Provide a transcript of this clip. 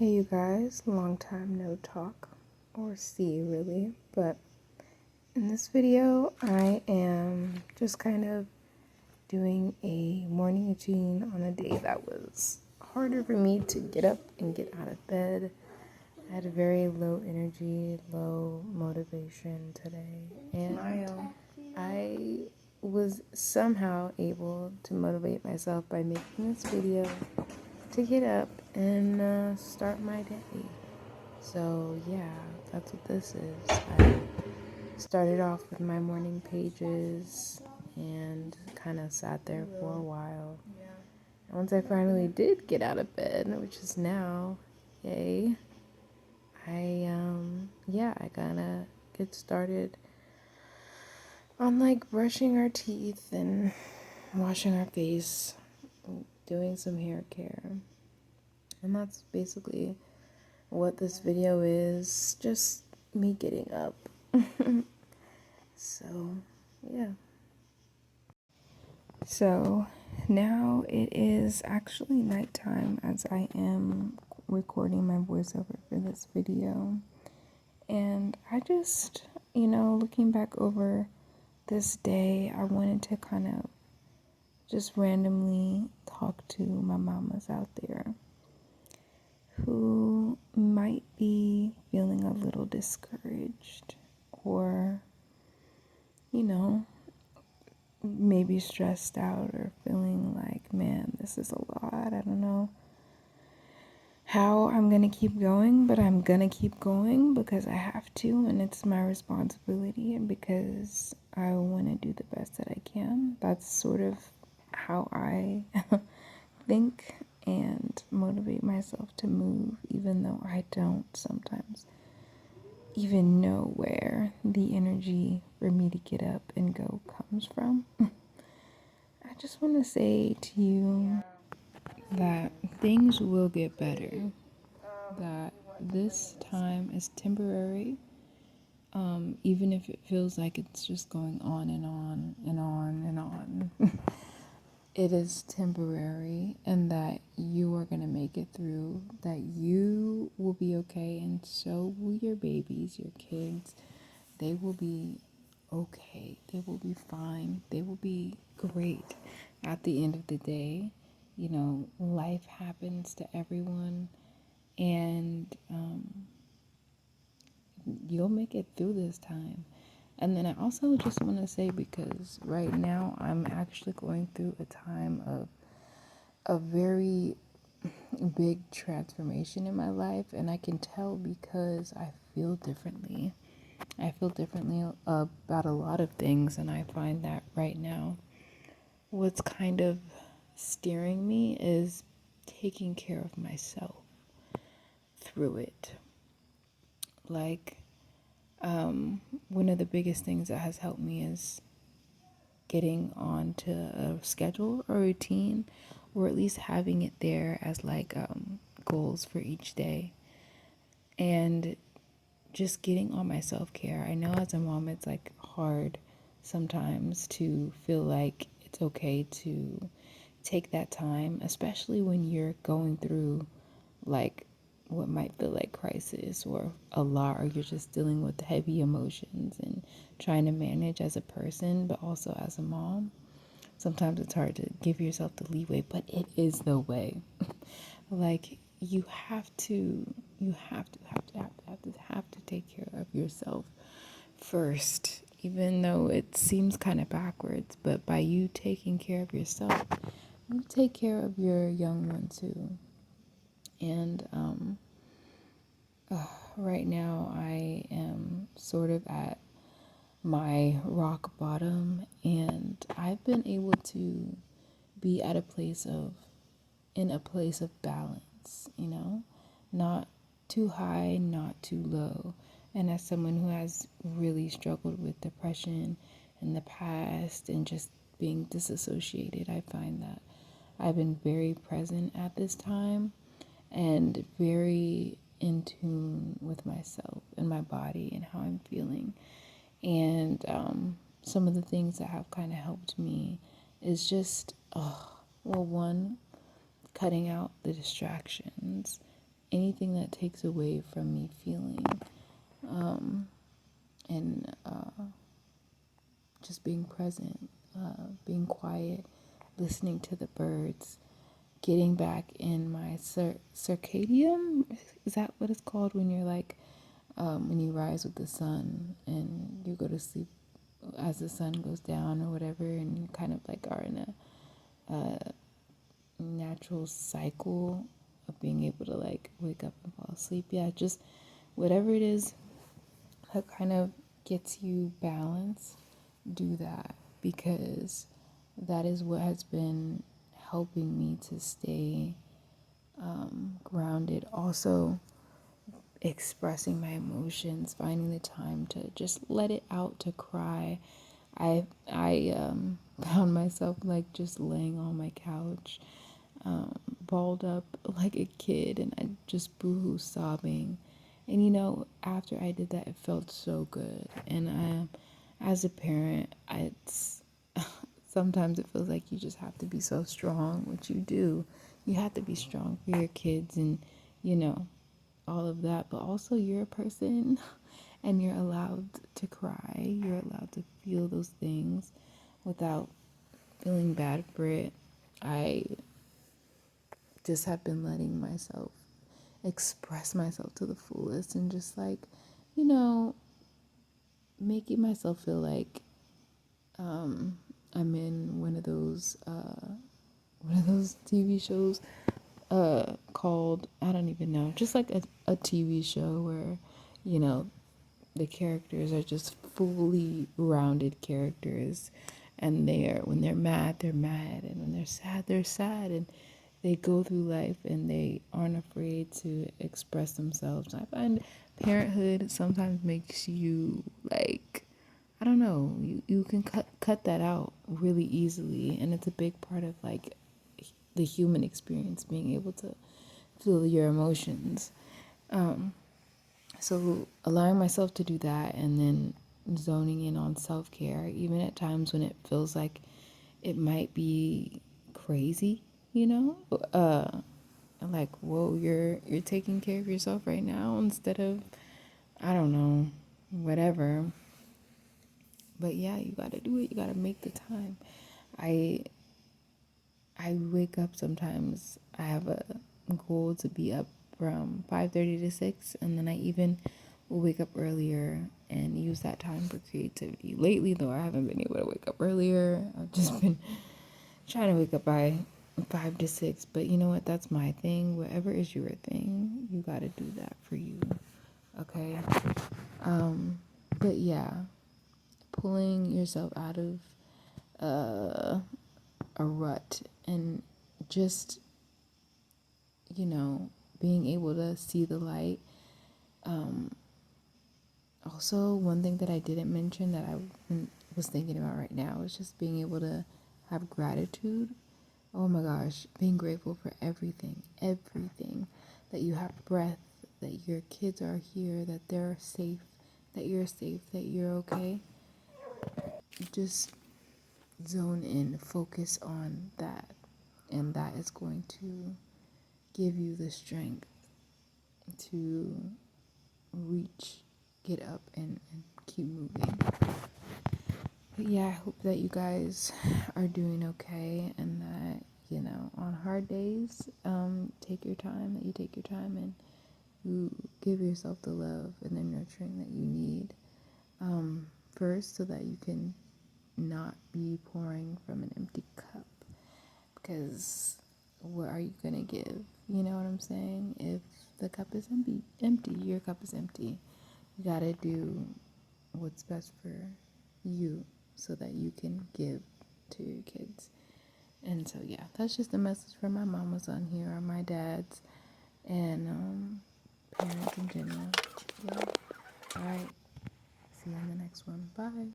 Hey you guys, long time no talk or see really, but in this video I am just kind of doing a morning routine on a day that was harder for me to get up and get out of bed. I had a very low energy, low motivation today, and I was somehow able to motivate myself by making this video to get up and start my day. So yeah, that's what this is. I started off with my morning pages and kind of sat there for a while. And once I finally did get out of bed, which is now, yay, I gotta get started on like brushing our teeth and washing our face, doing some hair care. And that's basically what this video is, just me getting up. So, yeah. So, now it is actually nighttime as I am recording my voiceover for this video. And I just, looking back over this day, I wanted to kind of just randomly talk to my mamas out there who might be feeling a little discouraged or, maybe stressed out or feeling like, man, this is a lot. I don't know how I'm going to keep going, but I'm going to keep going because I have to, and it's my responsibility, and because I want to do the best that I can. That's sort of how I think and motivate myself to move, even though I don't sometimes even know where the energy for me to get up and go comes from. I just want to say to you that things will get better, that this time is temporary, even if it feels like it's just going on and on and on and on. It is temporary, and that you are going to make it through, that you will be okay, and so will your babies, your kids. They will be okay. They will be fine. They will be great at the end of the day. Life happens to everyone, and you'll make it through this time. And then I also just want to say, because right now I'm actually going through a time of a very big transformation in my life, and I can tell because I feel differently. I feel differently about a lot of things, and I find that right now what's kind of steering me is taking care of myself through it. Like, one of the biggest things that has helped me is getting onto a schedule or routine, or at least having it there as like goals for each day, and just getting on my self-care. I know as a mom it's like hard sometimes to feel like it's okay to take that time, especially when you're going through like what might feel like crisis or a lot, or you're just dealing with heavy emotions and trying to manage as a person but also as a mom. Sometimes it's hard to give yourself the leeway, but it is the way. Like, you have to take care of yourself first, even though it seems kind of backwards. But by you taking care of yourself, you take care of your young one too. And right now I am sort of at my rock bottom, and I've been able to be at in a place of balance, not too high, not too low. And as someone who has really struggled with depression in the past and just being disassociated, I find that I've been very present at this time and very in tune with myself and my body and how I'm feeling. And some of the things that have kind of helped me is just, one, cutting out the distractions anything that takes away from me feeling, and just being present, being quiet, listening to the birds, getting back in my circadian. Is that what it's called when you're like, when you rise with the sun and you go to sleep as the sun goes down or whatever, and you kind of like are in a natural cycle of being able to like wake up and fall asleep. Yeah, just whatever it is that kind of gets you balance, do that, because that is what has been helping me to stay grounded. Also, expressing my emotions, finding the time to just let it out, to cry. I found myself like just laying on my couch, balled up like a kid, and I just boohoo sobbing. And after I did that, it felt so good. And as a parent, it's sometimes it feels like you just have to be so strong, which you do. You have to be strong for your kids, and you know all of that, but also you're a person and you're allowed to cry. You're allowed to feel those things without feeling bad for it. I just have been letting myself express myself to the fullest, and just like, you know, making myself feel like I'm in one of those TV shows called, I don't even know, just like a TV show where, you know, the characters are just fully rounded characters, and when they're mad, they're mad, and when they're sad, and they go through life and they aren't afraid to express themselves. I find parenthood sometimes makes you like, I don't know, you can cut that out really easily, and it's a big part of like the human experience, being able to feel your emotions. So allowing myself to do that, and then zoning in on self-care, even at times when it feels like it might be crazy, you know? Like, whoa, you're taking care of yourself right now instead of, I don't know, whatever. But yeah, you gotta do it. You gotta make the time. I I wake up sometimes. I have a goal to be up from 5:30 to 6, and then I even will wake up earlier and use that time for creativity. Lately, though, I haven't been able to wake up earlier. I've just been trying to wake up by 5 to 6, but you know what? That's my thing. Whatever is your thing, you got to do that for you. Okay? But yeah, pulling yourself out of uh, a rut, and just, you know, being able to see the light. Also, one thing that I didn't mention that was thinking about right now is just being able to have gratitude. Oh my gosh, being grateful for everything, everything. That you have breath, that your kids are here, that they're safe, that you're safe, that you're okay. Just zone in, focus on that, and that is going to give you the strength to reach, get up, and keep moving. But yeah, I hope that you guys are doing okay, and that, on hard days, take your time, that you take your time and you give yourself the love and the nurturing that you need, first, so that you can not be pouring from an empty cup. Because what are you going to give? You know what I'm saying? If the cup is empty, your cup is empty. You got to do what's best for you so that you can give to your kids. And so, yeah, that's just a message for my mamas on here, or my dads, and parents in general. Yeah. All right. See you in the next one. Bye.